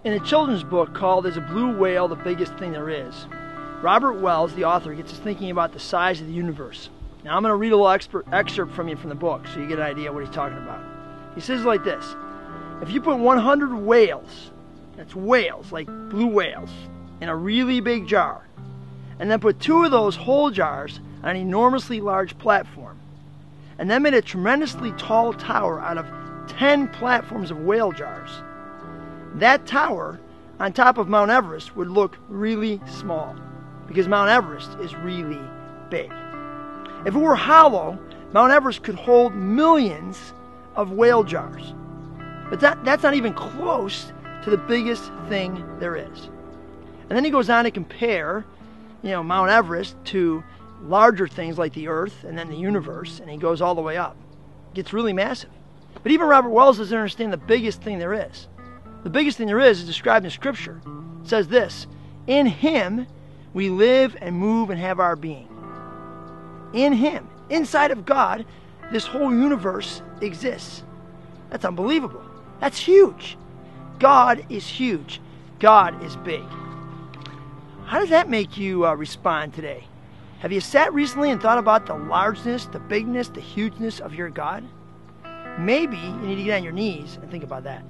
In a children's book called Is a Blue Whale the Biggest Thing There Is?, Robert Wells, the author, gets us thinking about the size of the universe. Now I'm going to read a little excerpt from you from the book so you get an idea what he's talking about. He says it like this: if you put 100 whales, that's whales, like blue whales, in a really big jar, and then put 2 of those whole jars on an enormously large platform, and then made a tremendously tall tower out of 10 platforms of whale jars, that tower on top of Mount Everest would look really small, because Mount Everest is really big. If it were hollow, Mount Everest could hold millions of whale jars. But that's not even close to the biggest thing there is. And then he goes on to compare, Mount Everest to larger things like the Earth and then the universe, and he goes all the way up. It gets really massive. But even Robert Wells doesn't understand the biggest thing there is. The biggest thing there is described in Scripture. It says this: in Him we live and move and have our being. In Him, inside of God, this whole universe exists. That's unbelievable. That's huge. God is huge. God is big. How does that make you respond today? Have you sat recently and thought about the largeness, the bigness, the hugeness of your God? Maybe you need to get on your knees and think about that.